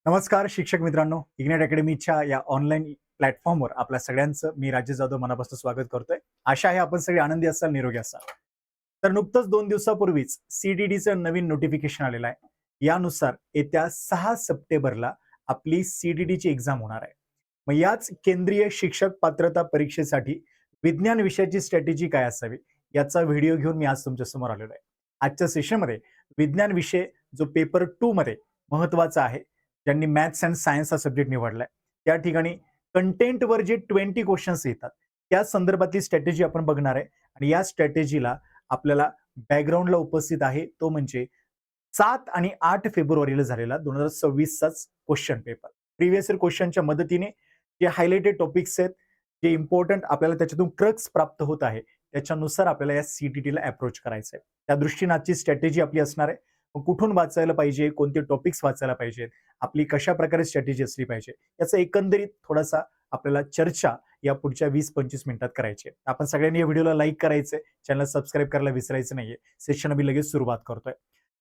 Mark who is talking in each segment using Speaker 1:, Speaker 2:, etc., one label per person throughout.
Speaker 1: नमस्कार शिक्षक मित्रांनो, इग्नाइट अकॅडमीच्या या ऑनलाईन प्लॅटफॉर्मवर आपल्या सगळ्यांचं मी राजेश जाधव मनापासून स्वागत करतोय. आशा आहे आपण सगळे आनंदी असाल, निरोगी असाल. तर नुकतंच 2 दिवसापूर्वीच सीडीडीचं नवीन नोटिफिकेशन आलेलं आहे. यानुसार येत्या 6 सप्टेंबरला आपली सीडीडीची एक्झाम होणार आहे. मग याच केंद्रीय शिक्षक पात्रता परीक्षेसाठी विज्ञान विषयाची स्ट्रॅटेजी काय असावी याचा व्हिडिओ घेऊन मी आज तुमच्या समोर आलेलो आहे. आजच्या सेशनमध्ये विज्ञान विषय जो पेपर 2 मध्ये महत्वाचा आहे, ज्यांनी मॅथ्स अँड सायन्स हा सब्जेक्ट निवडलाय, त्या ठिकाणी कंटेंटवर जे 20 क्वेश्चन्स येतात त्या संदर्भातली स्ट्रॅटेजी आपण बघणार आहे. आणि या स्ट्रॅटेजीला आपल्याला बॅकग्राऊंडला उपस्थित आहे तो म्हणजे 7 आणि 8 फेब्रुवारीला झालेला 2026चाच क्वेश्चन पेपर. प्रिव्हियस इयर क्वेश्चनच्या मदतीने जे हायलाइटेड टॉपिक्स आहेत, जे इम्पॉर्टंट आपल्याला त्याच्यातून क्रक्स प्राप्त होत आहे, त्याच्यानुसार आपल्याला या सीटीटीला अप्रोच करायचं आहे. त्या दृष्टीने आजची स्ट्रॅटेजी आपली असणार आहे. मग कुठून वाचायला पाहिजे, कोणते टॉपिक्स वाचायला पाहिजेत, आपली कशा प्रकारे स्ट्रॅटेजी असली पाहिजे, याचा एकंदरीत थोडासा आपल्याला चर्चा या पुढच्या 20-25 मिनिटात करायची आहे. आपण सगळ्यांनी या व्हिडिओला लाईक करायचंय, चॅनल सबस्क्राईब करायला विसरायचं नाहीये. सेशन आम्ही लगेच सुरुवात करतोय.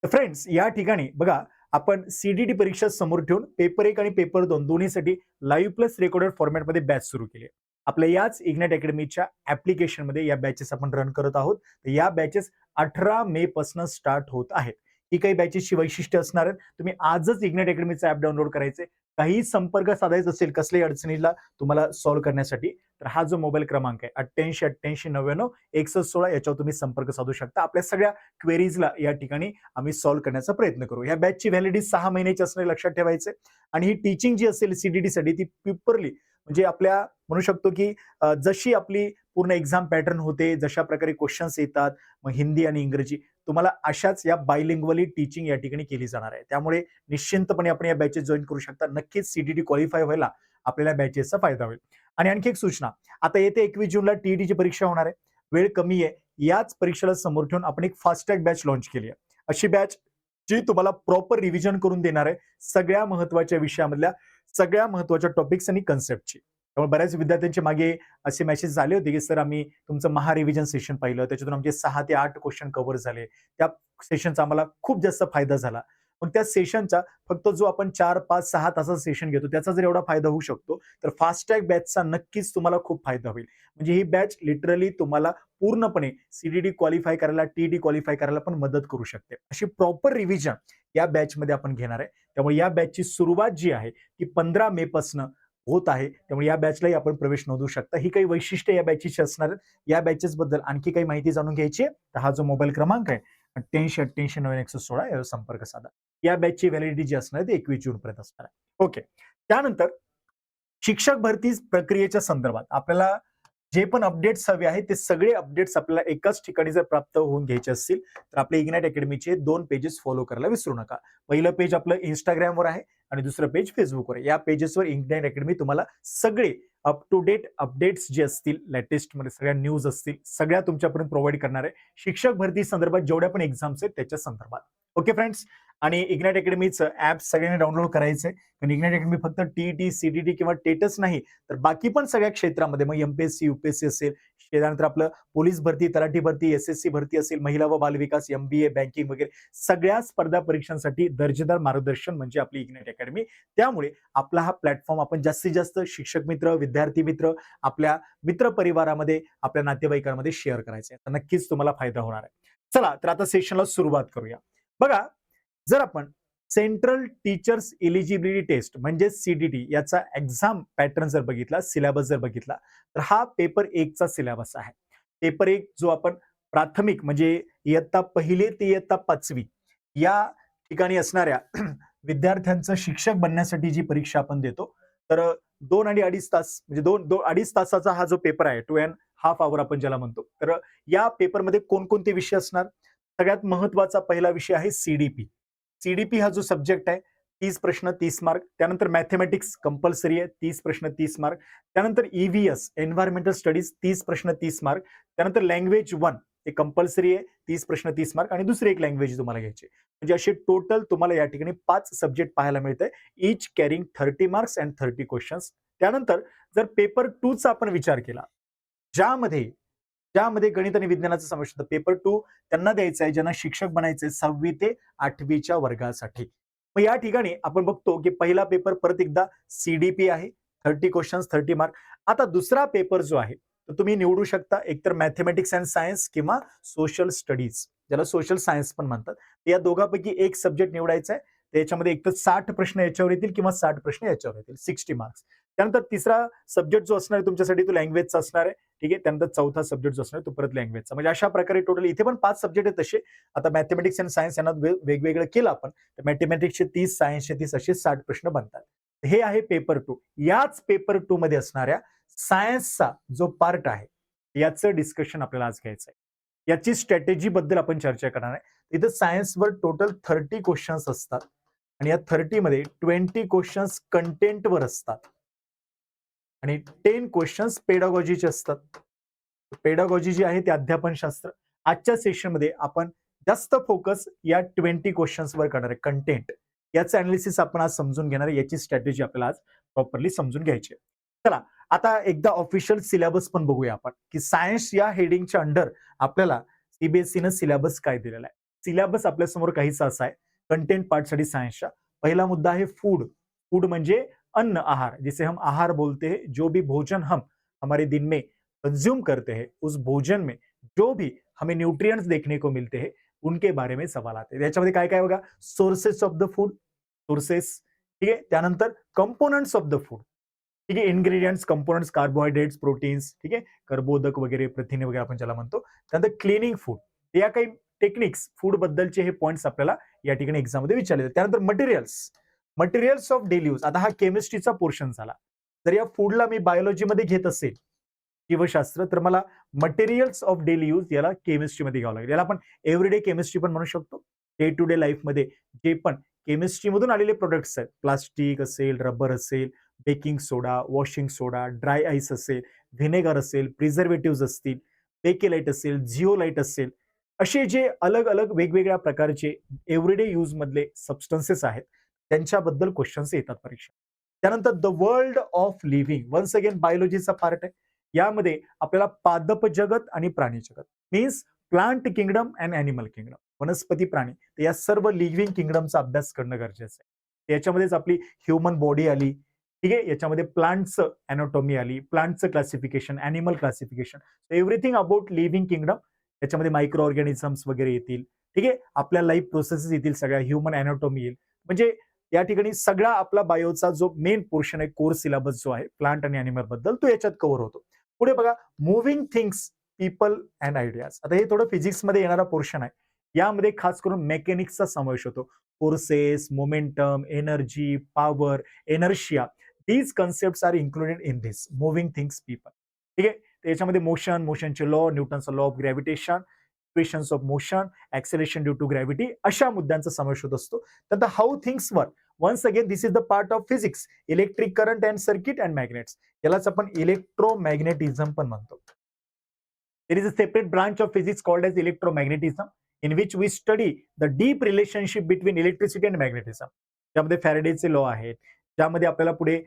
Speaker 1: तर फ्रेंड्स, या ठिकाणी बघा, आपण सीडीडी परीक्षा समोर ठेवून पेपर 1 आणि पेपर 2 दोन्हीसाठी लाईव्ह प्लस रेकॉर्डेड फॉर्मॅटमध्ये बॅच सुरू केली आहे. आपल्या याच इग्नाइट अकॅडमीच्या ऍप्लिकेशनमध्ये या बॅचेस आपण रन करत आहोत. तर या बॅचेस 18 मे पासून स्टार्ट होत आहेत. ही काही बॅचेसची वैशिष्ट्य असणार आहेत. तुम्ही आजच इग्नाइट अकॅडमीचा ऍप डाउनलोड करायचे. काही संपर्क साधायचा असेल कसल्याही अडचणीला तुम्हाला सॉल्व्ह करण्यासाठी, तर हा जो मोबाईल क्रमांक आहे 88 88 99 6116 याच्यावर तुम्ही संपर्क साधू शकता. आपल्या सगळ्या क्वेरीजला या ठिकाणी आम्ही सॉल्व्ह करण्याचा प्रयत्न करू. या बॅचची व्हॅलिडिटी 6 महिन्याची असणे लक्षात ठेवायचे. आणि ही टीचिंग जी असेल सीडीडी साठी ती पेपरली, म्हणजे आपल्या म्हणू शकतो की जशी आपली पूर्ण एक्झाम पॅटर्न होते, जशा प्रकारे क्वेश्चन्स येतात, मग हिंदी आणि इंग्रजी, तुम्हाला अशाच या बायलिंग्वली टीचिंग या ठिकाणी केली जाणार आहे. त्यामुळे निश्चिंतपणे आपण या बॅचेस जॉईन करू शकता. नक्कीच सीडीडी क्वालिफाय व्हायला आपल्याला बॅचेसचा फायदा होईल. आणि आणखी एक सूचना, आता येते 21 जूनला टीईटीची परीक्षा होणार आहे. वेळ कमी आहे. याच परीक्षेला समोर ठेवून आपण एक फास्ट ट्रॅक बॅच लॉन्च केली आहे. अशी बॅच जी तुम्हाला प्रॉपर रिव्हिजन करून देणार आहे सगळ्या महत्वाच्या विषयामधल्या सगळ्या महत्वाच्या टॉपिक्स आणि कन्सेप्टची. त्यामुळे बऱ्याच विद्यार्थ्यांचे मागे असे मेसेज झाले होते की सर, आम्ही तुमचं महा रिव्हिजन सेशन पाहिलं, त्याच्यातून आमचे 6 ते 8 क्वेश्चन कव्हर झाले. त्या सेशनचा आम्हाला खूप जास्त फायदा झाला. मग त्या सेशनचा फक्त जो आपण 4, 5, 6 तासाचा सेशन घेतो त्याचा जर एवढा फायदा होऊ शकतो, तर फास्ट ट्रॅक बॅचचा नक्कीच तुम्हाला खूप फायदा होईल. म्हणजे ही बॅच लिटरली तुम्हाला पूर्णपणे सीडीडी क्वालिफाय करायला, टीईटी क्वालिफाय करायला पण मदत करू शकते. अशी प्रॉपर रिव्हिजन या बॅचमध्ये आपण घेणार आहे. त्यामुळे या बॅचची सुरुवात जी आहे ती 15 मे पासून होत आहे. त्यामुळे या बॅचलाही आपण प्रवेश नोंदवू शकता. ही काही वैशिष्ट्य या बॅचेसची असणार आहेत. या बॅचेस बद्दल आणखी काही माहिती जाणून घ्यायची आहे, तर हा जो मोबाईल क्रमांक आहे 88 88 99 116 यावर संपर्क साधा. या बॅचची व्हॅलिडिटी जी असणार आहे ती 21 जून पर्यंत असणार आहे. ओके. त्यानंतर शिक्षक भरती प्रक्रियेच्या संदर्भात आपल्याला जे पण अपडेट्स हवे आहेत ते सगळे अपडेट्स आपल्याला एकाच ठिकाणी जर प्राप्त होऊन घ्यायचे असतील, तर आपल्या इग्नाइट अकॅडमीचे 2 पेजेस फॉलो करायला विसरू नका. पहिलं पेज आपलं इंस्टाग्रामवर आहे आणि दुसरं पेज फेसबुकवर आहे. या पेजेसवर इग्नाइट अकॅडमी तुम्हाला सगळे अप टू डेट अपडेट्स जे असतील, लेटेस्ट मध्ये सगळ्या न्यूज असतील, सगळ्या तुमच्यापर्यंत प्रोव्हाइड करणार आहे. शिक्षक भरती संदर्भात जेवढ्या पण एक्झाम्स आहेत त्याच्या संदर्भात. Okay friends. आणि इग्नाइट अकॅडमीचं ऍप सगळ्यांनी डाउनलोड करायचंय. कारण इग्नाइट अकॅडमी फक्त टीईटी, सीडीटी किंवा टेटच नाही, तर बाकी पण सगळ्या क्षेत्रामध्ये, मग एमपीएससी, युपीएससी असेल, त्यानंतर आपलं पोलीस भरती, तलाठी भरती, एसएससी भरती असेल, महिला व बालविकास, एमबीए, बँकिंग वगैरे सगळ्या स्पर्धा परीक्षांसाठी दर्जेदार मार्गदर्शन म्हणजे आपली इग्नाइट अकॅडमी. त्यामुळे आपला हा प्लॅटफॉर्म आपण जास्तीत जास्त शिक्षक मित्र, विद्यार्थी मित्र, आपल्या मित्र परिवारामध्ये, आपल्या नातेवाईकांमध्ये शेअर करायचं आहे. तर नक्कीच तुम्हाला फायदा होणार आहे. चला, तर आता सेशनला सुरुवात करूया. बघा, जर आपण सेंट्रल टीचर्स एलिजिबिलिटी टेस्ट म्हणजे सीडीटी याचा एक्झाम पॅटर्न जर बघितला, सिलेबस जर बघितला, तर हा पेपर 1 चा सिलेबस आहे. पेपर 1 जो आपण प्राथमिक म्हणजे इयत्ता 1 ते इयत्ता 5वी या ठिकाणी असणाऱ्या विद्यार्थ्यांचं शिक्षक बनण्यासाठी जी परीक्षा आपण देतो, तर 2 आणि 2.5 तास म्हणजे 2-2.5 तासाचा हा जो पेपर आहे, 2.5 आवर आपण ज्याला म्हणतो. तर या पेपरमध्ये कोणकोणते विषय असणार? सगळ्यात महत्वाचा पहिला विषय आहे सीडीपी. सीडीपी हा जो सब्जेक्ट आहे, 30 प्रश्न 30 मार्क. त्यानंतर मॅथेमॅटिक्स कंपल्सरी आहे, 30 प्रश्न 30 मार्क. त्यानंतर ईव्हीएस एन्व्हायरमेंटल स्टडीज 30 प्रश्न 30 मार्क. त्यानंतर लँग्वेज 1 हे कंपल्सरी आहे, 30 प्रश्न 30 मार्क आणि दुसरी एक लँग्वेज तुम्हाला घ्यायची. म्हणजे असे टोटल तुम्हाला या ठिकाणी 5 सब्जेक्ट पाहायला मिळतंय, each carrying 30 marks and 30 questions. त्यानंतर जर पेपर 2 चा आपण विचार केला, ज्यामध्ये ज्यामध्ये गणित आणि विज्ञानाचा समावेश होतो, पेपर 2 त्यांना द्यायचा आहे ज्यांना शिक्षक बनायचंय 6वी ते 8वीच्या वर्गासाठी. मग या ठिकाणी आपण बघतो की पहिला पेपर परत एकदा सीडीपी आहे, 30 क्वेश्चन्स 30 मार्क. आता दुसरा पेपर जो आहे तर तुम्ही निवडू शकता एकतर मॅथेमॅटिक्स अँड सायन्स किंवा सोशल स्टडीज, ज्याला सोशल सायन्स पण म्हणतात. या दोघांपैकी एक सब्जेक्ट निवडायचा आहे. त्याच्यामध्ये एकतर 60 प्रश्न याच्यावर येतील किंवा 60 प्रश्न याच्यावर येतील, 60 मार्क्स. त्यानंतर तिसरा सब्जेक्ट जो असणार आहे तुमच्यासाठी तो लँग्वेजचा असणार आहे. ठीक आहे. त्यानंतर चौथा सब्जेक्ट जो असणार आहे तो परत लँग्वेजचा. म्हणजे अशा प्रकारे टोटल इथे पण 5 सब्जेक्ट आहेत तसे. आता मॅथेमॅटिक्स अँड सायन्स यांना वेगवेगळं केलं आपण. तर मॅथेमॅटिक्सचे 30, सायन्सचे 30 असे 60 प्रश्न बनतात. हे आहे पेपर 2. याच पेपर 2 मध्ये असणाऱ्या सायन्सचा जो पार्ट आहे याचं डिस्कशन आपल्याला आज घ्यायचं आहे. याची स्ट्रॅटेजी बद्दल आपण चर्चा करणार आहे. इथं सायन्सवर टोटल 30 क्वेश्चन्स असतात आणि या 30 मध्ये 20 क्वेश्चन्स कंटेंटवर असतात आणि 10 क्वेश्चन्स पेडागॉजीचे असतात. पेडागॉजी जी आहे ते अध्यापनशास्त्र. आजच्या सेशनमध्ये आपण जास्त फोकस या 20 क्वेश्चन्सवर करणार आहे. कंटेंट याचं अनालिसिस आपण आज समजून घेणार आहे. याची स्ट्रॅटेजी आपल्याला आज प्रॉपरली समजून घ्यायची आहे. चला आता एकदा ऑफिशियल सिलेबस पण बघूया आपण की सायन्स या हेडिंगच्या अंडर आपल्याला सीबीएसईनं सिलेबस काय दिलेला आहे. सिलेबस आपल्यासमोर काहीसा असा आहे कंटेंट पार्टसाठी सायन्सच्या. पहिला मुद्दा आहे फूड. फूड म्हणजे अन्न, आहार. जिसे हम आहार बोलते हैं. जो भी भोजन हम हमारे दिन में कंज्यूम करते हैं उस भोजन में जो भी हमें न्यूट्रिएंट्स देखने को मिलते हैं उनके बारे में सवाल आते हैं. याच्यामध्ये काय काय बघा, sources of the food, sources. ठीक आहे. त्यानंतर कंपोनंट्स ऑफ द फूड. ठीक आहे. Ingredients, components, carbohydrates, proteins. ठीक आहे. कर्बोदक वगैरे, प्रथिने वगैरे आपण ज्याला म्हणतो. त्यानंतर क्लिनिंग फूड. या काही टेक्निक्स फूड बद्दलचे हे पॉइंट्स आपल्याला या ठिकाणी एक्झाम मध्ये विचारले जातात. त्यानंतर materials, materials of daily use. आता हा केमिस्ट्रीचा पोर्शन झाला. जर या फूडला मी बायोलॉजीमध्ये घेत असेल जीवशास्त्र तर मला मटेरियल्स ऑफ डेली यूज याला केमिस्ट्रीमध्ये घ्यावं लागेल. याला आपण एव्हरीडे केमिस्ट्री पण म्हणू शकतो. डे टू डे लाईफमध्ये जे पण केमिस्ट्रीमधून आलेले प्रोडक्ट्स आहेत, प्लास्टिक असेल, रबर असेल, बेकिंग सोडा, वॉशिंग सोडा, ड्राय आईस असेल, व्हिनेगर असेल, प्रिझर्वेटिव्ह असतील, बेकेलाइट असेल, झिओलाइट असेल, असे जे अलग अलग वेगवेगळ्या प्रकारचे एव्हरीडे यूज मधले सबस्टन्सेस आहेत त्यांच्याबद्दल क्वेश्चन्स येतात परीक्षा. त्यानंतर the world of living, once again बायोलॉजीचा पार्ट आहे. यामध्ये आपल्याला पादप जगत आणि प्राणी जगत means plant kingdom and animal kingdom, वनस्पती प्राणी, तर या सर्व लिव्हिंग किंगडमचा अभ्यास करणं गरजेचं आहे. याच्यामध्येच आपली ह्युमन बॉडी आली. ठीक आहे. याच्यामध्ये प्लांटचं अॅनाटॉमी आली, प्लांटचं classification, animal classification, everything about living kingdom. याच्यामध्ये मायक्रो ऑर्गॅनिझम्स वगैरे येतील. ठीक आहे. आपल्या लाईफ प्रोसेसेस येतील, सगळ्या ह्युमन अॅनाटॉमी येईल. म्हणजे या ठिकाणी सगळा आपला बायोचा जो मेन पोर्शन आहे, कोर सिलेबस जो आहे प्लांट आणि अॅनिमल बद्दल, तो याच्यात कव्हर होतो. पुढे बघा, moving things, people and ideas. आता हे थोडं फिजिक्समध्ये येणारा पोर्शन आहे. यामध्ये खास करून मेकॅनिक्सचा समावेश होतो. Forces, momentum, energy, power, inertia, these concepts are included in this moving things, people. ठीक आहे. त्याच्यामध्ये मोशन, मोशनचे लॉ, न्यूटनचा law of gravitation, equations of motion, acceleration due to gravity, अशा मुद्द्यांचा समावेश होत असतो. त्यानंतर how things work. Once again this is the part of physics, electric current and circuit and magnets. यालाच आपण इलेक्ट्रोमॅग्नेटिझम पण म्हणतो. There is a separate branch of physics called as electromagnetism, in which we study the deep relationship between electricity and magnetism. त्यामध्ये फॅरेडेचे law आहेत, ज्यामध्ये आपल्याला पुढे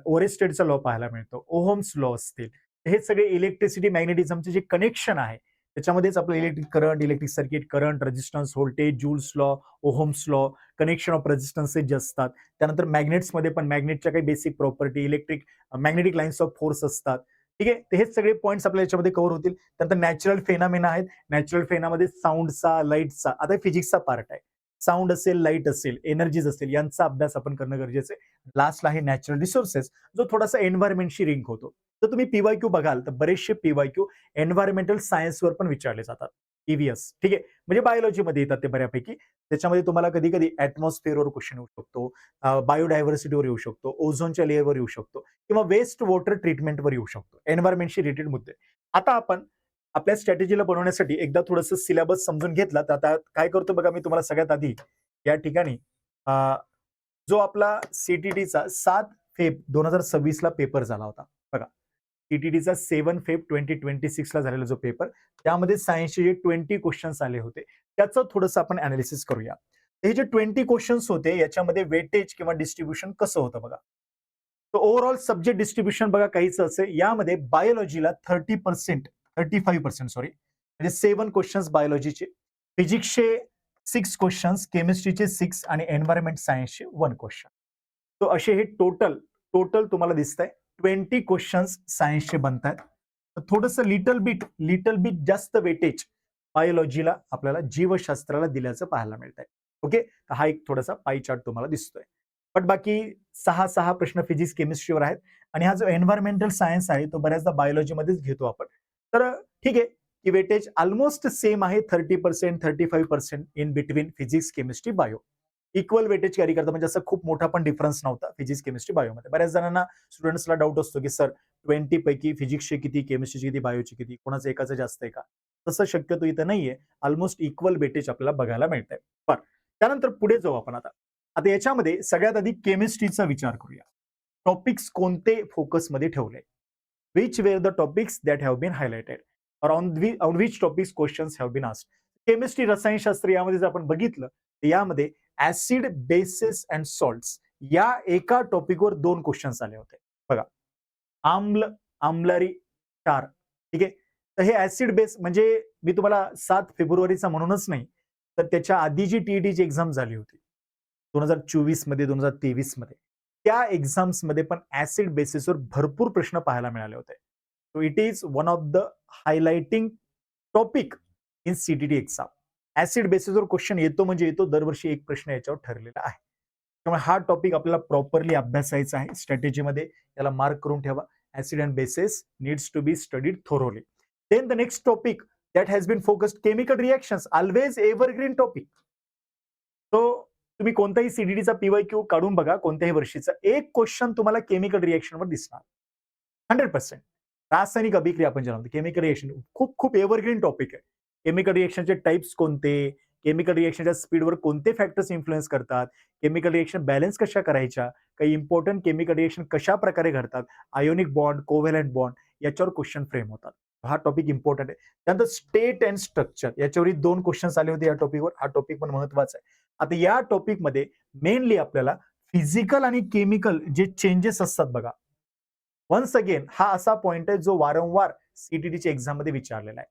Speaker 1: ओरेस्टेडचा law पाहायला मिळतो, ओहम्स लॉ असतील. हे सगळे इलेक्ट्रिसिटी मॅग्नेटिझमचे जे कनेक्शन आहे त्याच्यामध्येच आपलं electric current, electric circuit, current, resistance, voltage, Joule's law, Ohm's law, connection of resistances जे असतात. त्यानंतर मॅग्नेट्समध्ये पण मॅग्नेटच्या काही basic property, electric magnetic lines of force असतात. ठीक आहे. तर हेच सगळे पॉईंट्स आपल्या याच्यामध्ये कव्हर होतील. त्यानंतर नॅचरल फेनामेना आहेत. नॅचरल फेनामध्ये साऊंडचा, लाईटचा, आता फिजिक्सचा पार्ट आहे. साऊंड असेल, लाईट असेल, एनर्जीज असेल, यांचा अभ्यास आपण करणं गरजेचं आहे. लास्टला आहे नॅचरल रिसोर्सेस, जो थोडासा एन्व्हायरमेंटशी लिंक होतो. तर तुम्ही पीवायक्यू बघाल तर बरेचसे पीवायक्यू एन्व्हायरमेंटल सायन्सवर पण विचारले जातात. ईव्हीएस. ठीक आहे. म्हणजे बायोलॉजीमध्ये येतात ते बऱ्यापैकी. त्याच्यामध्ये तुम्हाला कधी कधी ऍटमॉस्फिअरवर क्वेश्चन येऊ शकतो, बायोडायव्हर्सिटीवर येऊ शकतो, ओझोनच्या लेअरवर येऊ शकतो किंवा वेस्ट वॉटर ट्रीटमेंटवर येऊ शकतो. एन्व्हायरमेंटशी रिलेटेड मुद्दे. आता आपण आपल्या स्ट्रॅटेजीला बनवण्यासाठी एकदा थोडंसं सिलेबस समजून घेतला तर आता काय करतो बघा, मी तुम्हाला सगळ्यात आधी या ठिकाणी जो आपला सीटीटीचा 7 फेब 2026 ला पेपर झाला होता बघा, सीटीटीचा 7 फेब 2026 ला झालेला जो पेपर, त्यामध्ये सायन्सचे जे 20 क्वेश्चन्स आले होते त्याचं थोडंसं आपण अनालिसिस करूया. हे जे 20 क्वेश्चन्स होते याच्यामध्ये वेटेज किंवा डिस्ट्रीब्युशन कसं होतं बघा. तर ओव्हरऑल सब्जेक्ट डिस्ट्रीब्युशन बघा काहीच असेल. यामध्ये बायोलॉजीला 35% सॉरी, म्हणजे 7 क्वेश्चन्स बायोलॉजीचे, फिजिक्सचे 6 क्वेश्चन्स, केमिस्ट्रीचे 6 आणि एन्व्हायरमेंट सायन्सचे 1 क्वेश्चन. तो असे हे टोटल तुम्हाला दिसतंय 20 क्वेश्चन्स सायन्सचे बनतायत. थोडंसं लिटल बिट जास्त वेटेज बायोलॉजीला आपल्याला जीवशास्त्राला दिल्याचं पाहायला मिळतंय. ओके, तर हा एक थोडासा पाई चार्ट तुम्हाला दिसतोय. बट बाकी 6 प्रश्न फिजिक्स केमिस्ट्रीवर आहेत आणि हा जो एन्व्हायरमेंटल सायन्स आहे तो बऱ्याचदा बायोलॉजीमध्येच घेतो आपण. तर ठीक आहे की वेटेज ऑलमोस्ट सेम आहे 30%, 35% in between physics, chemistry, bio. Equal weightage carry करतात म्हणजे असं खूप मोठा पण डिफरन्स नव्हता फिजिक्स, केमिस्ट्री, बायोमध्ये. बऱ्याच जणांना स्टुडंट्सला डाऊट असतो की सर 20 पैकी फिजिक्सचे किती, केमिस्ट्रीचे किती, बायोचे किती, कोणाचं एकाचं जास्त आहे का? तसं शक्यतो इथं नाहीये. ऑलमोस्ट इक्वल वेटेज आपल्याला बघायला मिळतंय. पण त्यानंतर पुढे जाऊ आपण आता. आता याच्यामध्ये सगळ्यात आधी केमिस्ट्रीचा विचार करूया. टॉपिक्स कोणते फोकसमध्ये ठेवले? Which were the topics that have been highlighted? Or on which topics questions have been asked? Chemistry, रसायनशास्त्र यामध्ये जर आपण बघितलं तर यामध्ये ऍसिड, बेसेस अँड सॉल्ट्स या एका टॉपिकवर 2 क्वेश्चन्स आले होते. बघा, आम्ल, आम्लारी, क्षार. ठीक आहे, तर हे ऍसिड बेस म्हणजे मी तुम्हाला 7 फेब्रुवारीचा म्हणूनच नाही, तर त्याच्या आधी जी टीईटीची एक्झाम झाली होती 2024 मध्ये, 2023 मध्ये, त्या एक्झाम्स मध्ये पण ऍसिड बेसिसवर भरपूर प्रश्न पाहायला मिळाले होते. So it is one of the highlighting topic in CTT exam. Acid बेसिसवर क्वेश्चन येतो म्हणजे येतो, दरवर्षी एक प्रश्न याच्यावर ठरलेला आहे. त्यामुळे हा टॉपिक आपल्याला प्रॉपरली अभ्यासायचा आहे. स्ट्रॅटेजीमध्ये याला मार्क करून ठेवा. Acid and bases needs to be studied thoroughly. Then the next topic that has been focused, chemical reactions, always evergreen topic. तो तुम्ही कोणताही सीडीडीचा पीवायक्यू काढून बघा कोणत्याही वर्षीचा, एक क्वेश्चन तुम्हाला केमिकल रिएक्शनवर दिसणार 100%. रासायनिक अभिक्रिया आपण ज्याला म्हणतो केमिकल रिएक्शन, खूप खूप एव्हरग्रीन टॉपिक आहे. केमिकल रिएक्शनचे टाइप्स कोणते, केमिकल रिएक्शनच्या स्पीडवर कोणते फॅक्टर्स इन्फ्लुएन्स करतात, केमिकल रिएक्शन बॅलन्स कशा करायच्या, काही इम्पॉर्टंट केमिकल रिएक्शन कशा प्रकारे घडतात, आयोनिक बॉन्ड, कोव्हॅलंट बॉन्ड याच्यावर क्वेश्चन फ्रेम होतात. हा टॉपिक इम्पॉर्टंट आहे. त्यानंतर स्टेट अँड स्ट्रक्चर याच्यावरही 2 क्वेश्चन्स आले होते या टॉपिकवर. हा टॉपिक पण महत्वाचा आहे. आता या टॉपिकमध्ये मेनली आपल्याला फिजिकल आणि केमिकल जे चेंजेस असतात बघा, वन्स अगेन हा असा पॉइंट आहे जो वारंवार सीटीटीच्या एक्झाम मध्ये विचारलेला आहे.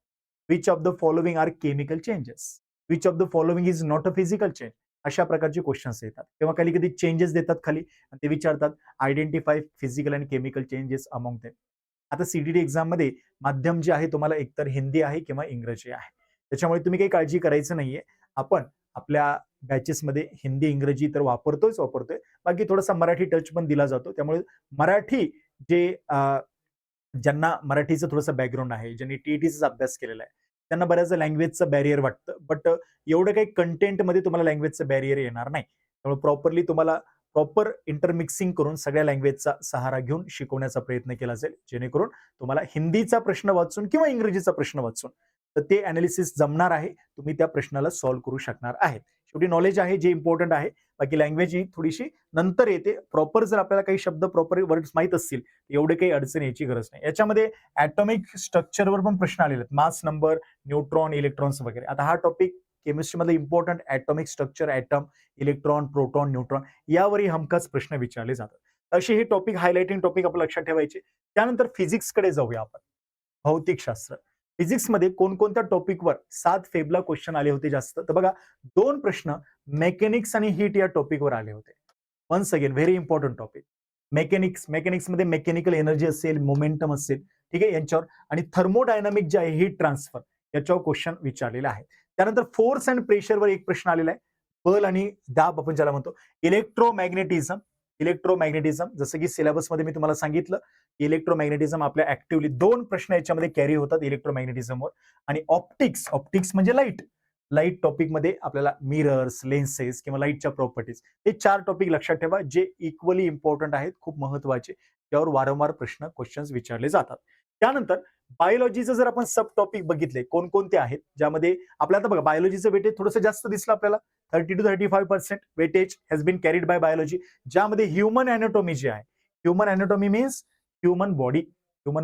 Speaker 1: Which of the following are chemical changes, which of the following is not a physical change, अशा प्रकारचे क्वेश्चन्स येतात. किंवा कधी कधी चेंजेस देतात खाली आणि ते विचारतात identify physical and chemical changes among them. आता सीटीटी एक्झाम मध्ये माध्यम जे आहे तुम्हाला एकतर हिंदी आहे किंवा इंग्रजी आहे. त्याच्यामुळे तुम्ही काही काळजी करायचं नाहीये. आपण आपल्या बॅचेसमध्ये हिंदी, इंग्रजी तर वापरतोय, बाकी थोडासा मराठी टच पण दिला जातो. त्यामुळे मराठी जे ज्यांना मराठीचं थोडंसं बॅकग्राऊंड आहे, ज्यांनी टीईटीचा अभ्यास केलेला आहे, त्यांना बऱ्याचदा लँग्वेजचं बॅरियर वाटतं. बट एवढं काही कंटेंटमध्ये तुम्हाला लँग्वेजचं बॅरियर येणार नाही. त्यामुळे प्रॉपरली तुम्हाला प्रॉपर इंटरमिक्सिंग करून सगळ्या लँग्वेजचा सहारा घेऊन शिकवण्याचा प्रयत्न केला जाईल, जेणेकरून तुम्हाला हिंदीचा प्रश्न वाचून किंवा इंग्रजीचा प्रश्न वाचून तर ते अनालिसिस जमणार आहे. तुम्ही त्या प्रश्नाला सॉल्व्ह करू शकणार आहेत. शेवटी नॉलेज आहे जे इम्पॉर्टंट आहे. बाकी लँग्वेज ही थोडीशी नंतर येते. प्रॉपर जर आपल्याला काही शब्द, प्रॉपर वर्ड्स माहित असतील, एवढे काही अडचण यायची गरज नाही. याच्यामध्ये ऍटॉमिक स्ट्रक्चरवर पण प्रश्न आलेले आहेत. मास नंबर, न्यूट्रॉन, इलेक्ट्रॉन्स वगैरे. आता हा टॉपिक केमिस्ट्रीमध्ये important, atomic structure, atom, electron, proton, neutron यावरही हमखास प्रश्न विचारले जातात. असे हे टॉपिक, हायलाइटिंग टॉपिक आपण लक्षात ठेवायचे. त्यानंतर फिजिक्सकडे जाऊया आपण. भौतिकशास्त्र. फिजिक्समध्ये कोणकोणत्या टॉपिकवर 7 फेबला क्वेश्चन आले होते जास्त, तर बघा 2 प्रश्न मेकॅनिक्स आणि हीट या टॉपिकवर आले होते. Once again very important topic. मेकॅनिक्समध्ये मेकॅनिकल एनर्जी असेल, मोमेंटम असेल, ठीक आहे, यांच्यावर, आणि थर्मोडायनामिक जे आहे हीट ट्रान्सफर याच्यावर क्वेश्चन विचारलेला आहे. त्यानंतर फोर्स अँड प्रेशरवर एक प्रश्न आलेला आहे. बल आणि दाब आपण ज्याला म्हणतो. इलेक्ट्रोमॅग्नेटिझम जसं की सिलेबसमध्ये मी तुम्हाला सांगितलं, इलेक्ट्रोमॅग्नेटिझम आपल्या ऍक्टिव्हली 2 प्रश्न याच्यामध्ये कॅरी होतात इलेक्ट्रोमॅग्नेटिझमवर. आणि ऑप्टिक्स म्हणजे लाईट टॉपिकमध्ये आपल्याला मिरर्स, लेन्सेस किंवा लाईटच्या प्रॉपर्टीज, हे 4 टॉपिक लक्षात ठेवा जे इक्वली इम्पॉर्टंट आहेत, खूप महत्वाचे, त्यावर वारंवार क्वेश्चन्स विचारले जातात. त्यानंतर बायोलॉजीचं जर आपण सब टॉपिक बघितले कोणकोणते आहेत, ज्यामध्ये आपल्याला बघा बायोलॉजीचं वेटेज थोडंसं जास्त दिसलं आपल्याला. 30 to 35% weightage has been carried by biology, ज्यामध्ये ह्युमन अॅनाटॉमी जे आहे, human anatomy means human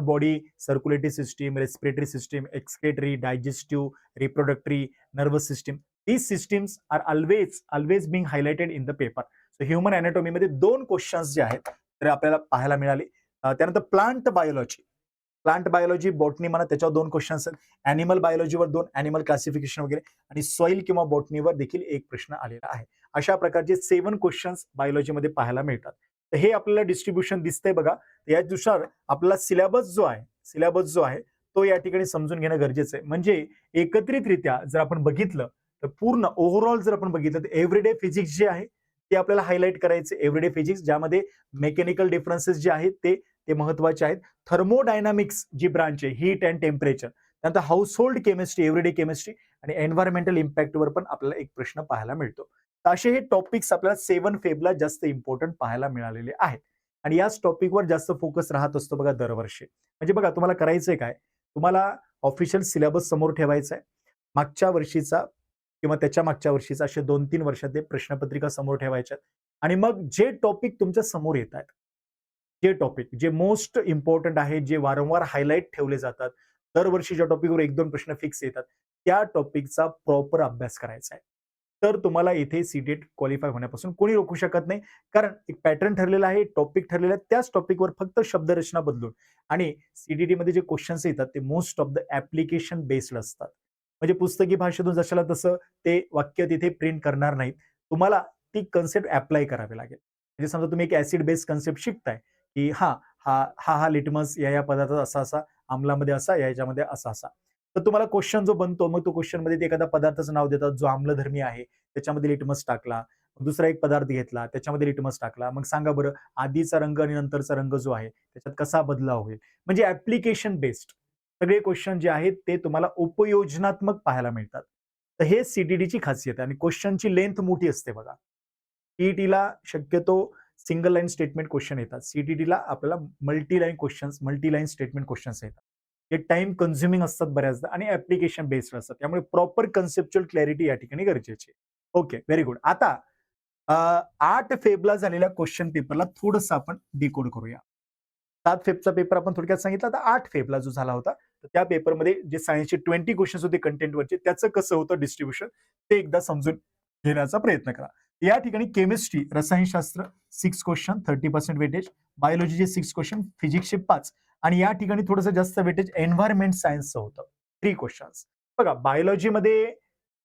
Speaker 1: body, circulatory system, respiratory system, excretory, digestive, reproductory, nervous system, these systems are always being highlighted in the paper. So human anatomy मध्ये 2 questions जे आहेत तर आपल्याला पाहायला मिळाले. त्यानंतर plant biology, plant biology, botany म्हणा त्याच्यावर 2 क्वेश्चन्स आहेत. ॲनिमल बायोलॉजीवर 2, ॲनिमल क्लासिफिकेशन वगैरे आणि सॉइल किंवा बॉटनीवर देखील 1 प्रश्न आलेला आहे. अशा प्रकारचे 7 क्वेश्चन्स बायोलॉजीमध्ये पाहायला मिळतात. तर हे आपल्याला डिस्ट्रिब्युशन दिसतंय बघा. यानुसार आपला सिलेबस जो आहे तो या ठिकाणी समजून घेणं गरजेचं आहे. म्हणजे एकत्रितरित्या जर आपण बघितलं तर पूर्ण ओव्हरऑल जर आपण बघितलं तर एव्हरीडे फिजिक्स जे आहे ते आपल्याला हायलाइट करायचे. एव्हरीडे फिजिक्स ज्यामध्ये मेकॅनिकल डिफरन्सेस जे आहेत ते महत्वाचे आहेत. थर्मोडायनामिक्स जी ब्रांच आहे, हीट अँड टेम्परेचर, त्यानंतर हाऊसहोल्ड केमिस्ट्री, एव्हरीडे केमिस्ट्री आणि एन्व्हायरमेंटल इम्पॅक्टवर पण आपल्याला एक प्रश्न पाहायला मिळतो. तर असे हे टॉपिक्स आपल्याला 7 फेबला जास्त इम्पॉर्टंट पाहायला मिळालेले आहेत. आणि याच टॉपिकवर जास्त फोकस राहत असतो बघा दरवर्षी. म्हणजे बघा तुम्हाला करायचंय काय? तुम्हाला ऑफिशियल सिलेबस समोर ठेवायचा आहे. मागच्या वर्षीचा किंवा त्याच्या मागच्या वर्षीचा असे 2-3 वर्षातले प्रश्नपत्रिका समोर ठेवायच्या आणि मग जे टॉपिक तुमच्या समोर येत आहेत, जे टॉपिक जे मोस्ट इम्पॉर्टंट आहे, जे वारंवार हायलाइट ठेवले जातात, दरवर्षी ज्या टॉपिकवर 1-2 प्रश्न फिक्स येतात, त्या टॉपिकचा प्रॉपर अभ्यास करायचा आहे. तर तुम्हाला इथे सीटेट क्वालिफाय होण्यापासून कोणी रोखू शकत नाही. कारण एक पॅटर्न ठरलेला आहे, टॉपिक ठरलेला आहे. त्याच टॉपिकवर फक्त शब्दरचना बदलून आणि सीटीटीमध्ये जे क्वेश्चन्स येतात ते most of the application based असतात. म्हणजे पुस्तकी भाषेतून जशाला तसं ते वाक्य तिथे प्रिंट करणार नाहीत. तुम्हाला ती कन्सेप्ट ॲप्लाय करावी लागेल. म्हणजे समजा तुम्ही एक ॲसिड बेस्ड कन्सेप्ट शिकताय, की हा लिटमस या पदार्थात असा-असा, अम्लामध्ये असा, याच्यामध्ये असा-असा. तर तुम्हाला क्वेश्चन जो बनतो, मग तो क्वेश्चनमध्ये ते एखाद्या पदार्थाचं नाव देतात, जो आम्लधर्मी आहे, त्याच्यामध्ये लिटमस टाकला. दुसरा एक पदार्थ घेतला, त्याच्यामध्ये लिटमस टाकला. मग सांगा बरं, आधीचा रंग आणि नंतरचा रंग जो आहे, त्याच्यात कसा बदलाव होईल? म्हणजे ॲप्लिकेशन बेस्ड सगळे क्वेश्चन जे आहेत, ते तुम्हाला उपयोजनात्मक पाहायला मिळतात. तर हे सीटीटीची खासियत आहे आणि क्वेश्चनची लेंथ मोठी असते बघा. टीईटीला शक्यतो सिंगल लाईन स्टेटमेंट क्वेश्चन येतात. सीटीटीला आपल्याला multi line questions, multi line statement questions येतात. हे टाइम कन्झ्युमिंग असतात बऱ्याचदा आणि ॲप्लिकेशन बेस्ड असतात. त्यामुळे प्रॉपर कन्सेप्च्युअल क्लॅरिटी या ठिकाणी गरजेची आहे. Okay, very good. आता 8 फेबला झालेल्या क्वेश्चन पेपरला थोडंसं आपण डिकोड करूया. 7 फेबचा पेपर आपण थोडक्यात सांगितला, तर 8 फेबला जो झाला होता, तर त्या पेपरमध्ये जे सायन्सचे 20 क्वेश्चन्स होते कंटेंटवरचे, त्याचं कसं होतं डिस्ट्रिब्युशन ते एकदा समजून घेण्याचा प्रयत्न करा. या ठिकाणी केमिस्ट्री, रसायनशास्त्र 6 क्वेश्चन 30% वेटेज, बायोलॉजीचे 6 क्वेश्चन, फिजिक्सचे 5 आणि या ठिकाणी थोडंसं जास्त वेटेज एन्व्हायरमेंट सायन्सचं होतं 3 क्वेश्चन्स. बघा बायोलॉजीमध्ये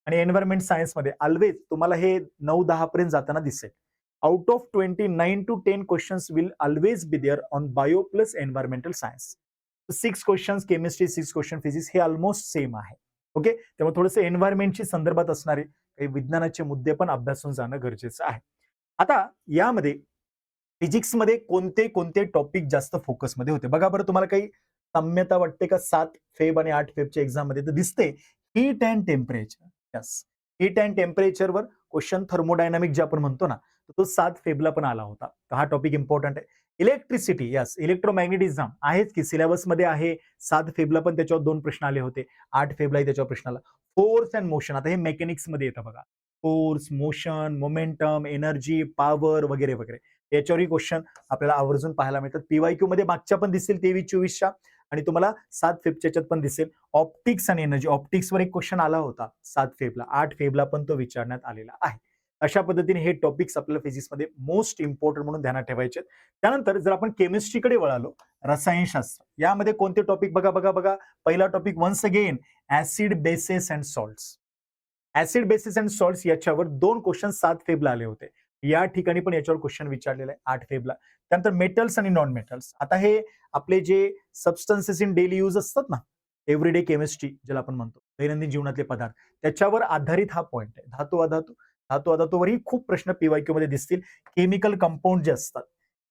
Speaker 1: आणि एन्व्हायरमेंट सायन्समध्ये ऑलवेज तुम्हाला हे 9-10 पर्यंत जाताना दिसेल. Out of 20, 9 to 10 questions will always be there on bio plus environmental science. 6 questions chemistry, 6 question physics हे ऑलमोस्ट सेम आहे. ओके, त्यामुळे थोडंसं एन्व्हायरमेंटशी संदर्भात असणारे काही विज्ञानाचे मुद्दे पण अभ्यासून जाणं गरजेचं आहे. आता यामध्ये फिजिक्समध्ये कोणते कोणते टॉपिक जास्त फोकसमध्ये होते बघा बरं. तुम्हाला काही साम्यता वाटते का 7 फेब आणि 8 फेबच्या एक्झाम मध्ये? तर दिसते heat and temperature. Yes, heat and टेम्परेचरवर क्वेश्चन थर्मोडायनामिक जे आपण म्हणतो ना, तर तो 7 फेबला पण आला होता. तर हा टॉपिक इम्पॉर्टंट आहे. इलेक्ट्रिसिटी, यस, इलेक्ट्रोमॅग्नेटिझम आहेच की सिलेबसमध्ये आहे. 7 फेबला पण त्याच्यावर 2 प्रश्न आले होते. 8 फेबलाही त्याच्यावर प्रश्न आला. फोर्स अँड मोशन, आता हे मेकॅनिक्समध्ये येतं बघा. Force, motion, momentum, energy, power वगैरे वगैरे याच्यावरही क्वेश्चन आपल्याला आवर्जून पाहायला मिळतात. पीवायक्यू मध्ये मागच्या पण दिसेल 23-24च्या आणि तुम्हाला 7 फेबच्या याच्यात पण दिसेल. ऑप्टिक्स आणि एनर्जी, ऑप्टिक्सवर एक क्वेश्चन आला होता 7 फेबला. 8 फेबला पण तो विचारण्यात आलेला आहे. अशा पद्धतीने हे टॉपिक्स आपल्याला फिजिक्समध्ये मोस्ट इम्पॉर्टंट म्हणून ध्यानात ठेवायचे. त्यानंतर जर आपण केमिस्ट्रीकडे वळालो, रसायनशास्त्र, यामध्ये कोणते टॉपिक बघा बघा बघा. पहिला topic once again acid, bases and salts. Acid, bases and salts याच्यावर 2 क्वेश्चन 7 फेबला आले होते. या ठिकाणी पण याच्यावर क्वेश्चन विचारलेला आहे 8 फेबला. त्यानंतर मेटल्स आणि नॉन मेटल्स. आता हे आपले जे सबस्टन्सेस इन डेली यूज असतात ना, एव्हरीडे केमिस्ट्री ज्याला आपण म्हणतो, दैनंदिन जीवनातले पदार्थ, त्याच्यावर आधारित हा पॉइंट आहे. धातू अधातू, धातू अधातूवरही खूप प्रश्न पीवायक्यू मध्ये दिसतील. केमिकल कंपाऊंड जे असतात,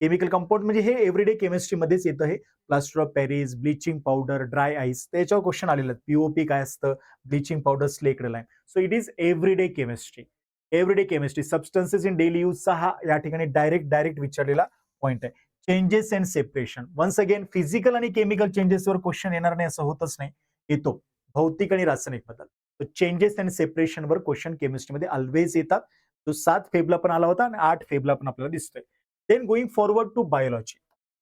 Speaker 1: केमिकल कंपाऊंड म्हणजे हे एव्हरीडे केमिस्ट्रीमध्येच येतं. हे plaster of Paris, bleaching powder, dry ice, त्याच्यावर क्वेश्चन आलेले आहेत. पीओपी काय असतं, bleaching powder, slake lime. So it is everyday chemistry. Everyday chemistry, substances in daily यूजचा हा या ठिकाणी डायरेक्ट विचारलेला पॉइंट आहे. Changes and separation, once again physical आणि केमिकल चेंजेसवर क्वेश्चन येणार नाही असं होतच नाही, येतो. भौतिक आणि रासायनिक बदल, चेंजेस अँड सेपरेशनवर क्वेश्चन केमिस्ट्रीमध्ये ऑलवेज येतात. तो 7 फेबला पण आला होता आणि 8 फेबला पण आपल्याला दिसतोय. Then going forward to biology.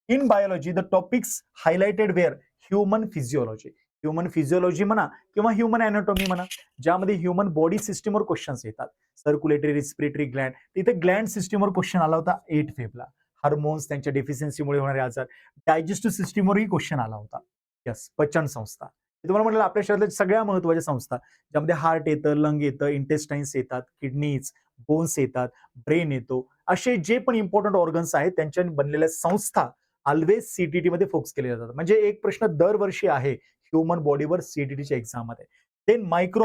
Speaker 1: In biology the topics highlighted were human physiology. Human physiology म्हणा किंवा ह्युमन अॅनाटॉमी म्हणा, ज्यामध्ये ह्युमन बॉडी सिस्टीमवर क्वेश्चन्स येतात. सर्क्युलेटरी, रिस्पिरेटरी ग्लँड, तिथे ग्लँड सिस्टीमवर क्वेश्चन आला होता 8 फेबला. हार्मोन्स, त्यांच्या डेफिशियन्सीमुळे होणारे आजार. डायजेस्टिव्ह सिस्टीमवरही क्वेश्चन आला होता. येस, पचन संस्था. मी तुम्हाला म्हटलं आपल्या शरीरातल्या सगळ्या महत्त्वाच्या संस्था, ज्यामध्ये हार्ट येतं, लंग येतं, इंटेस्टाईन्स येतात, किडनीज, बोन्स येतात, ब्रेन येतो. असे जे पण इम्पोर्टंट ऑर्गन्स आहेत त्यांच्याने बनलेल्या संस्था ऑल्वेज सीटीटीमध्ये फोकस केले जातात. म्हणजे एक प्रश्न दरवर्षी आहे ह्युमन बॉडीवर सीटीटीच्या एक्झाममध्ये. देन मायक्रो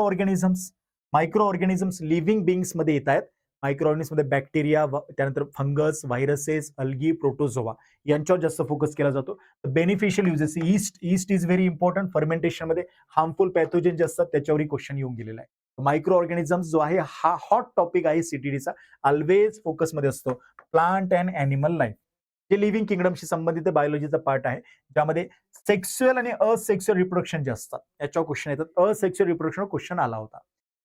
Speaker 1: ऑर्गॅनिझम्स लिव्हिंग बीइंग्समध्ये येत आहेत. मायक्रो ऑर्गॅनिझममध्ये बॅक्टेरिया, त्यानंतर फंगस, व्हायरसेस, अल्गी, प्रोटोझोआ यांच्यावर जास्त फोकस केला जातो. Beneficial uses yeast is very important फर्मेंटेशनमध्ये. हार्मफुल पॅथोजन जे असतात त्याच्यावरही क्वेश्चन येऊन गेलेला आहे. मायक्रो ऑर्गॅनिझम्स जो आहे हा हॉट टॉपिक आहे सीटीडीचा. ऑल्वेज फोकसमध्ये असतो. प्लांट अँड अॅनिमल लाईफ जे लिव्हिंग किंगडमशी संबंधित बायोलॉजीचा पार्ट आहे, ज्यामध्ये सेक्स्युअल आणि असेक्स्युअल रिप्रोडक्शन जे असतात याच्यावर क्वेश्चन येतात. असेक्स्युअल रिप्रोडक्शन क्वेश्चन आला होता.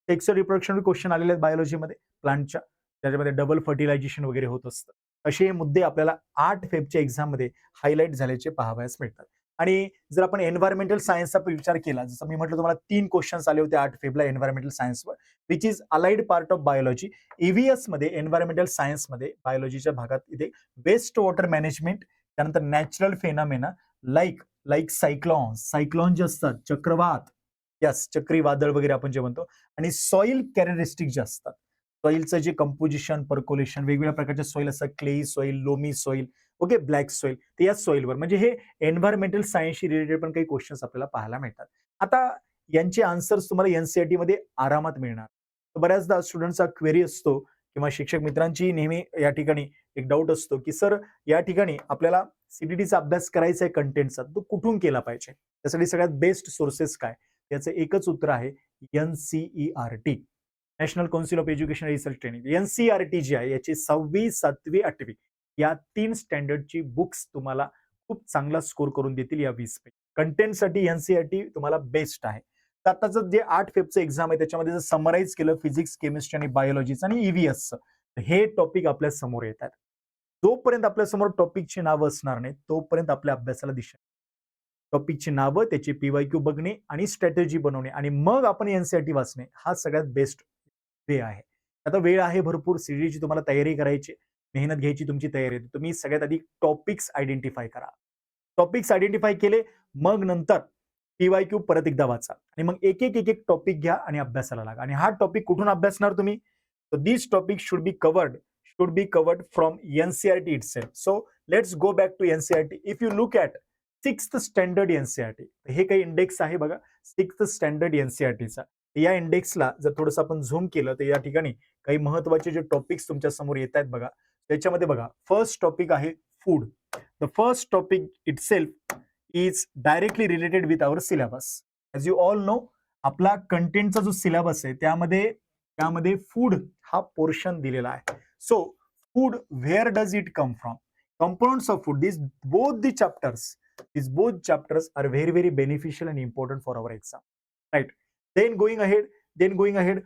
Speaker 1: सेक्स्युअल रिप्रोडक्शन क्वेश्चन आलेले आहेत बायोलॉजीमध्ये प्लांटच्या, त्याच्यामध्ये डबल फर्टिलायझेशन वगैरे होत असतं. असे हे मुद्दे आपल्याला 8 फेबच्या एक्झाममध्ये हायलाईट झाल्याचे पाहावयास मिळतात. आणि जर आपण एन्व्हायरमेंटल सायन्सचा विचार केला, जसं मी म्हटलं तुम्हाला 3 क्वेश्चन्स आले होते 8 फेबला environmental science, which is allied part of biology. EVS मध्ये एन्व्हायरमेंटल सायन्समध्ये बायोलॉजीच्या भागात इथे वेस्ट वॉटर मॅनेजमेंट, त्यानंतर नॅचरल फेनामेना लाईक सायक्लॉन जे असतात, चक्रवात, यस चक्री वादळ वगैरे आपण जे म्हणतो, आणि सॉइल कॅरेक्टरिस्टिक जे असतात, सॉइलचं जे कंपोजिशन, पर्कोलेशन, वेगवेगळ्या प्रकारचे सॉइल असतात, clay soil, loamy soil, okay, black soil, ते या सॉइलवर म्हणजे हे एन्व्हायरमेंटल सायन्सशी रिलेटेड पण काही क्वेश्चन्स आपल्याला पाहायला मिळतात. आता यांचे आन्सर्स तुम्हाला एनसीईआरटी मध्ये आरामात मिळणार. बऱ्याचदा स्टुडंटचा क्वेरी असतो किंवा शिक्षक मित्रांची नेहमी या ठिकाणी एक डाऊट असतो की सर या ठिकाणी आपल्याला सीटीटीचा अभ्यास करायचा आहे कंटेंटचा, तो कुठून केला पाहिजे, त्यासाठी सगळ्यात बेस्ट सोर्सेस काय? त्याचं एकच उत्तर आहे NCERT, national council of education research training. NCERT जी आहे याची 6वी, 7वी, 8वी या 3 स्टँडर्डची बुक्स तुम्हाला खूप चांगला स्कोर करून देतील या 20 पैकी. कंटेंटसाठी एनसीईआरटी तुम्हाला बेस्ट आहे. तर आताचं जे 8 फेबचं एक्झाम आहे त्याच्यामध्ये जर समराईज केलं फिजिक्स, केमिस्ट्री आणि बायोलॉजीचं आणि ईव्हीएसचं, हे टॉपिक आपल्या समोर येतात. जोपर्यंत आपल्या समोर टॉपिकची नावं असणार नाही तोपर्यंत आपल्या अभ्यासाला दिशा. टॉपिकची नावं, त्याची पीवायक्यू बघणे आणि स्ट्रॅटेजी बनवणे आणि मग आपण एनसीईआरटी वाचणे हा सगळ्यात बेस्ट वे आहे. आता वेळ आहे भरपूर, सीडीची तुम्हाला तयारी करायची, मेहनत घ्यायची तुमची तयारी. तुम्ही सगळ्यात आधी टॉपिक्स आयडेंटिफाय करा. टॉपिक्स आयडेंटिफाय केले, मग नंतर पीवायक्यू परत एकदा वाचा आणि मग एक टॉपिक घ्या आणि अभ्यासाला लागा. आणि हा टॉपिक कुठून अभ्यासणार तुम्ही? So these topics should be covered from NCERT itself. So let's go back to NCERT. If you look at 6th standard NCERT, हे काही इंडेक्स आहे बघा 6th स्टँडर्ड NCERTचा. या इंडेक्सला जर थोडंसं आपण झूम केलं तर या ठिकाणी काही महत्वाचे जे टॉपिक्स तुमच्या समोर येत आहेत बघा, त्याच्यामध्ये बघा फर्स्ट टॉपिक आहे food. The first topic itself is directly related with our syllabus. As you all know, आपला कंटेंटचा जो सिलेबस आहे त्यामध्ये फूड हा पोर्शन दिलेला आहे. So food, where does it come from, components of food, these both chapters are very very beneficial and important for our exam, right? Then going ahead,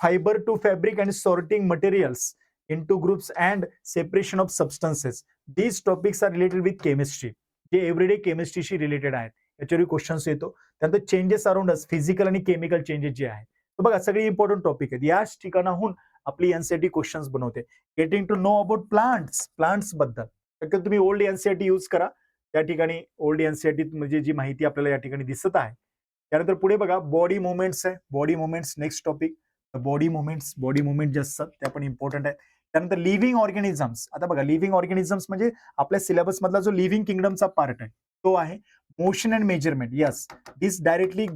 Speaker 1: fiber to fabric and sorting materials into groups and separation of substances. These topics are related with chemistry, जे everyday केमिस्ट्रीशी related आहेत, याच्यावर questions येतो. त्यानंतर changes around us, physical आणि chemical changes जे आहेत, तर बघा सगळे इम्पॉर्टंट टॉपिक आहेत. याच ठिकाणाहून आपली एनसीईआरटी क्वेश्चन्स बनवते. Getting to know about plants बद्दल, तर तुम्ही ओल्ड एनसीईआरटी यूज करा. त्या ठिकाणी ओल्ड एनसीईआरटी म्हणजे जी माहिती आपल्याला या ठिकाणी दिसत आहे. त्यानंतर पुढे बघा बॉडी मुवमेंट्स आहे, body movements next topic. Body movement जे असतात त्या पण इम्पॉर्टंट आहे. त्यानंतर लिव्हिंग ऑर्गॅनिझम्स. आता बघा लिव्हिंग ऑर्गॅनिझम्स म्हणजे आपल्या सिलेबस मधला जो लिव्हिंग किंगडमचा पार्ट आहे तो आहे. Motion and measurement, yes, this directly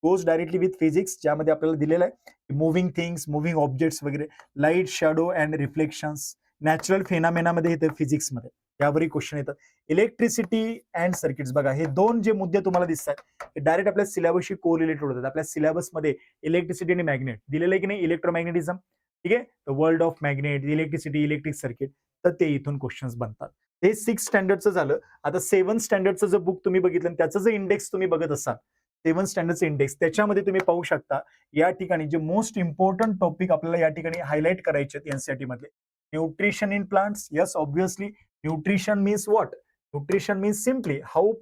Speaker 1: goes directly with physics, ज्यामध्ये आपल्याला दिलेलं आहे मुव्हिंग थिंग्स, मुव्हिंग ऑब्जेक्ट्स वगैरे, light, shadow and reflections, natural फेनामेनामध्ये येतं फिजिक्समध्ये, यावरही क्वेश्चन येतात. इलेक्ट्रिसिटी अँड सर्किट्स, बघा हे दोन जे मुद्दे तुम्हाला दिसतात हे डायरेक्ट आपल्या सिलेबसशी कोरिलेटेड होतात. आपल्या सिलेबसमध्ये इलेक्ट्रिसिटी आणि मॅग्नेट दिलेलं आहे की नाही, इलेक्ट्रोमॅग्नेटिझम, ठीक आहे, the world of magnet, electricity, electric circuit, तर ते इथून क्वेश्चन्स बनतात. हे 6 स्टँडर्डचं झालं. आता 7 स्टँडर्डचं जर बुक तुम्ही बघितलं त्याचं जर इंडेक्स तुम्ही बघत असाल, 7 स्टँडर्डचं इंडेक्स, त्याच्यामध्ये तुम्ही पाहू शकता या ठिकाणी जे मोस्ट इम्पॉर्टंट टॉपिक आपल्याला या ठिकाणी हायलाइट करायचे आहेत एनसीईआरटी मधले. Nutrition in plants, yes obviously. Nutrition means what? Nutrition means simply how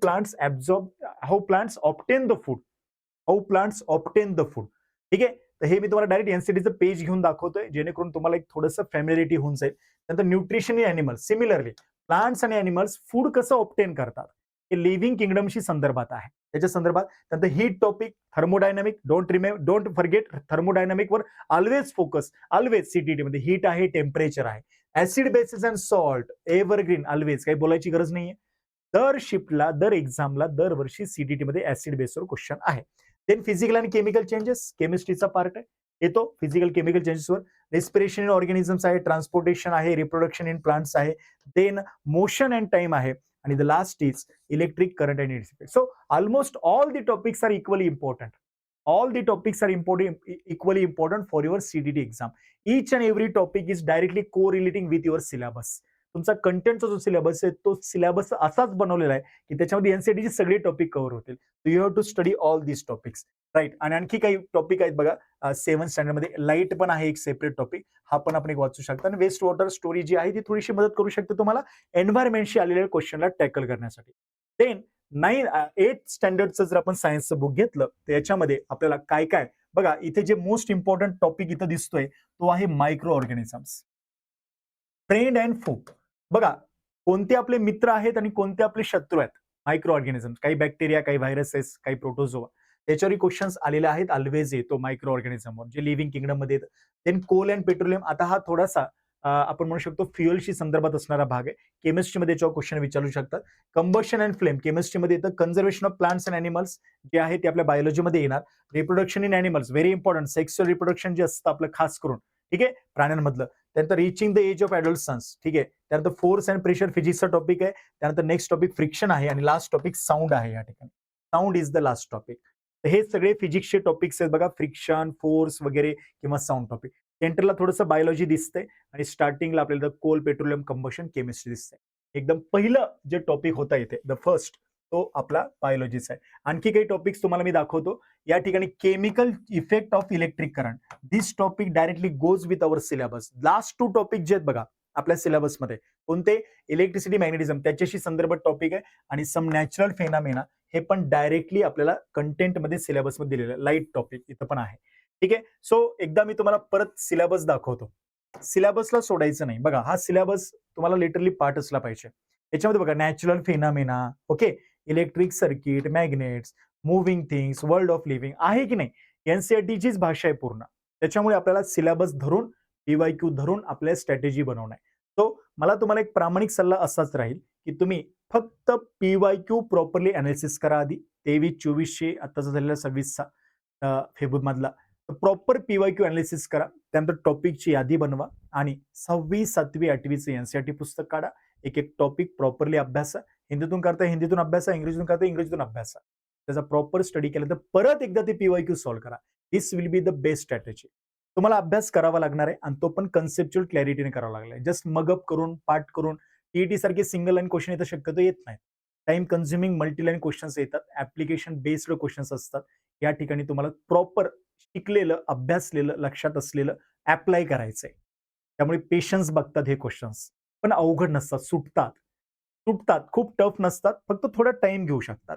Speaker 1: plants obtain the food. ठीक आहे, तर हे मी तुम्हाला डायरेक्ट एनसीईआरटीचं पेज घेऊन दाखवतोय जेणेकरून तुम्हाला एक थोडंसं फॅमिलिरिटी होऊन जाईल. नंतर nutrition in animals, similarly plants आणि अॅनिमल्स फूड कसं ऑब्टेन करतात हे लिव्हिंग किंगडमशी संदर्भात आहे. त्याच्या संदर्भात त्यानंतर heat topic, thermodynamic, don't forget thermodynamic were always focus, always CTT मध्ये हीट आहे, टेम्परेचर आहे. Acid bases and salt evergreen always, काही बोलायची गरज नाहीये. दर शिफ्टला, दर एक्झामला, दरवर्षी सीटीटी मध्ये ऍसिड बेसवर क्वेश्चन आहे. देन फिजिकल आणि केमिकल चेंजेस, केमिस्ट्रीचा पार्ट आहे, येतो फिजिकल केमिकल चेंजेसवर. रेस्पिरेशन इन ऑर्गॅनिझम्स आहे, ट्रान्सपोर्टेशन आहे, रिप्रोडक्शन इन प्लांट्स आहे, देन मोशन अँड टाइम आहे, आणि the last is electric current and its effect. So almost all the topics are equally important. All the topics are equally important for your CDT exam. Each and every topic is directly correlating with your syllabus. तुमचा कंटेंटचा जो syllabus आहे तो syllabus असाच बनवलेला आहे की त्याच्यामध्ये एनसीईआरटीचे सगळे टॉपिक कव्हर होतील. So you have to study all these topics, right. आणि आणखी काही टॉपिक आहेत बघा, 7th स्टँडर्ड मध्ये लाईट पण आहे एक सेपरेट टॉपिक, हा पण आपण एक वाचू शकता. आणि वेस्ट वॉटर स्टोरी जी आहे ती थोडीशी मदत करू शकते तुम्हाला एन्व्हायरमेंटशी आलेल्या क्वेश्चनला टॅकल करण्यासाठी. देन 8th स्टँडर्डचं जर आपण सायन्सचं बुक घेतलं तर याच्यामध्ये आपल्याला काय काय बघा, इथे जे मोस्ट इम्पॉर्टंट टॉपिक इथं दिसतोय तो आहे मायक्रो ऑर्गॅनिझम्स, फ्रेंड अँड फू. बघा कोणते आपले मित्र आहेत आणि कोणते आपले शत्रू आहेत. मायक्रो ऑर्गॅनिझम्स, काही बॅक्टेरिया, काही व्हायरसेस, काही प्रोटोझोआ, त्याच्यावरही क्वेश्चन्स आलेले आहेत. ऑलवेज येतो मायक्रो ऑर्गॅनिझमवर जे लिव्हिंग किंगडम मध्ये येतं. देन कोल अँड पेट्रोलियम, आता हा थोडासा आपण म्हणू शकतो फ्युएलशी संदर्भात असणारा भाग आहे. केमिस्ट्रीमध्ये याच्यावर क्वेश्चन विचारू शकतात. कंबशन अँड फ्लेम केमिस्ट्रीमध्ये येतं. Conservation of plants and animals जे आहे ते आपल्या बायोलॉजीमध्ये येणार. Reproduction in animals very important, sexual reproduction जे असतं आपलं खास करून, ठीक आहे, प्राण्यांमधलं. त्यानंतर रिचिंग द एज ऑफ ॲडल्टसन्स, ठीक आहे. त्यानंतर फोर्स अँड प्रेशर फिजिक्सचा टॉपिक आहे. त्यानंतर नेक्स्ट टॉपिक फ्रिक्शन आहे आणि लास्ट टॉपिक साऊंड आहे. या ठिकाणी sound is the last topic. हे सगळे फिजिक्सचे टॉपिक्स आहेत बघा, फ्रिक्शन, फोर्स वगैरे किंवा साऊंड टॉपिक. सेंटरला थोडंसं बायोलॉजी दिसतंय आणि स्टार्टिंगला आपल्याला कोल, पेट्रोलियम, कंबशन, केमिस्ट्री दिसतंय. एकदम पहिलं जे टॉपिक होता इथे द फर्स्ट तो आपला बायोलॉजीचा आहे. आणखी काही टॉपिक्स तुम्हाला मी दाखवतो. या ठिकाणी chemical effect of electric current, this topic directly goes with our syllabus. Last 2 topic जे आहेत बघा आपल्या सिलेबसमध्ये, कोणते, इलेक्ट्रिसिटी, मॅग्नेटिझम, त्याच्याशी संदर्भात टॉपिक आहे. आणि सम नॅचरल फेनामेना, हे पण डायरेक्टली आपल्याला कंटेंटमध्ये सिलेबसमध्ये दिलेलं आहे. लाईट टॉपिक इथं पण आहे, ठीक आहे. सो एकदा मी तुम्हाला परत सिलेबस दाखवतो. सिलेबसला सोडायचं नाही. बघा हा सिलेबस तुम्हाला लिटरली पाठ असला पाहिजे. याच्यामध्ये बघा natural phenomena, okay, electric circuit, magnets, moving things, world of living, आहे की नाही. एनसीईआरटीचीच भाषा आहे पूर्ण. त्याच्यामुळे आपल्याला सिलेबस धरून, पीवायक्यू धरून आपल्या स्ट्रॅटेजी बनवणं आहे. तो मला तुम्हाला एक प्रामाणिक सल्ला असाच राहील की तुम्ही फक्त पीवायक्यू प्रॉपरली अनालिसिस करा आधी. 23-24 आताचा झालेला 26 फेब्रुवारी मधला प्रॉपर पीवायक्यू अनालिसिस करा. त्यानंतर टॉपिकची यादी बनवा आणि 6वी, 7वी, 8वीचं एनसीईआरटी पुस्तक काढा. एक एक टॉपिक प्रॉपरली अभ्यासा. हिंदीतून करता हिंदीतून अभ्यासा, इंग्रजीतून करता इंग्रजीतून अभ्यासा. त्याचा प्रॉपर स्टडी केल्यानंतर परत एकदा ते पीवायक्यू सॉल्व्ह करा. This will be the best strategy. तुम्हाला अभ्यास करावा लागणार आहे आणि तो पण कन्सेप्च्युअल क्लॅरिटीने करावा लागलाय. जस्ट मगअप करून, पाठ करून टीईटी सारखे सिंगल लाईन क्वेश्चन येतं शक्यतो येत नाही. टाइम कन्झ्युमिंग मल्टीलाईन क्वेश्चन्स येतात. ऍप्लिकेशन बेस्ड क्वेश्चन्स असतात. या ठिकाणी तुम्हाला प्रॉपर शिकलेलं, अभ्यासलेलं, लक्षात असलेलं अप्लाय करायचंय. त्यामुळे पेशन्स बघतात हे क्वेश्चन्स, पण अवघड नसतात, सुटतात. सुटतात, खूप टफ नसतात, फक्त थोडा टाइम घेऊ शकतात.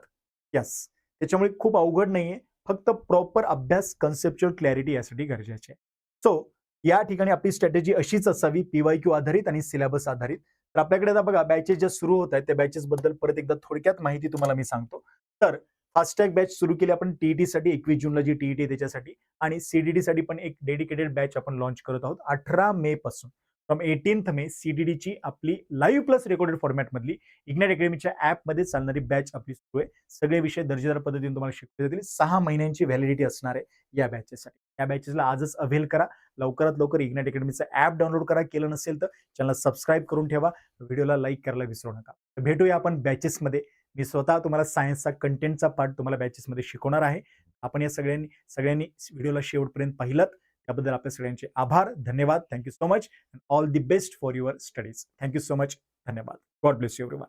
Speaker 1: यस, त्याच्यामुळे खूप अवघड नाहीये. फक्त प्रॉपर अभ्यास, कन्सेप्च्युअल क्लॅरिटी यासाठी गरजेचे आहे. सो या ठिकाणी आपली स्ट्रॅटेजी अशीच असावी, पीवायक्यू आधारित आणि सिलेबस आधारित. तर आपल्याकडे आता बघा बॅचेस ज्या सुरू होत आहेत त्या बॅचेस बद्दल परत एकदा थोडक्यात माहिती तुम्हाला मी सांगतो. तर फास्टॅग बॅच सुरू केली आपण टीईटी साठी, 21 जूनला जी टीईटी त्याच्यासाठी, आणि सीडीडी साठी पण एक डेडिकेटेड बॅच आपण लॉन्च करत आहोत 18 मे पासून. फ्रॉम 18th मे सीडीडीची आपली लाईव्ह प्लस रेकॉर्डेड फॉर्मॅट मधली इग्नाइट अकॅडमीच्या ऍपमध्ये चालणारी बॅच आपली सुरू आहे. सगळे विषय दर्जेदार पद्धतीने तुम्हाला शिकवले जातील. 6 महिन्यांची व्हॅलिडिटी असणार आहे या बॅचेससाठी. या बॅचेसला आजच अवेल करा. लवकरात लवकर इग्नाइट अकॅडमीचं ऍप डाउनलोड करा. केलं नसेल तर चॅनल सबस्क्राईब करून ठेवा. व्हिडिओला लाईक करायला विसरू नका. भेटूया आपण बॅचेसमध्ये. मी स्वतः तुम्हाला सायन्सचा कंटेंटचा पार्ट तुम्हाला बॅचेसमध्ये शिकवणार आहे. आपण या सगळ्यांनी व्हिडिओला शेवटपर्यंत पाहिलं त्याबद्दल आपल्या सगळ्यांचे आभार, धन्यवाद. Thank you so much. All the best for your studies. Thank you so much. धन्यवाद. God bless you everyone.